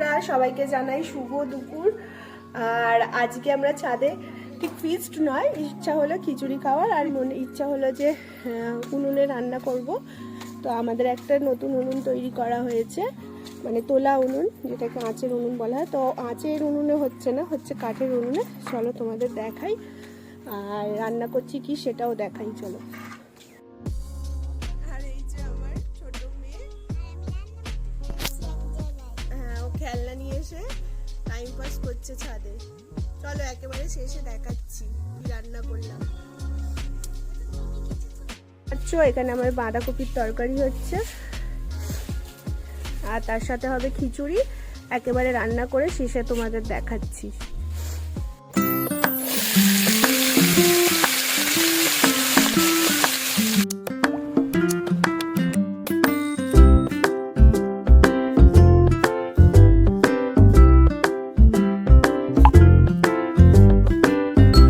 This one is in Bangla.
নমস্কার, সবাইকে জানাই শুভ দুপুর। আর আজকে আমরা ছাদে ঠিক ফিস্ট নয়, ইচ্ছা হলো খিচুড়ি খাওয়ার, আর মনে ইচ্ছা হলো যে উনুনে রান্না করব। তো আমাদের একটা নতুন উনুন তৈরি করা হয়েছে, মানে তোলা উনুন, যেটাকে আঁচের উনুন বলা হয়। তো আঁচের উনুনে হচ্ছে না, হচ্ছে কাঠের উনুনে। চলো তোমাদের দেখাই, আর রান্না করছি কি সেটাও দেখাই। চলো। আর এই যে আমার ছোট মেয়ে, হ্যাঁ, ও খেলনা নিয়ে এসে টাইম পাস করছে ছাদে। চলো একেবারে শেষে দেখাচ্ছি কি রান্না করলাম। আচ্ছা, এখানে আমার বাঁধাকপির তরকারি হচ্ছে, আর তার সাথে হবে খিচুড়ি। একেবারে রান্না করে শেষে তোমাদের দেখাচ্ছি।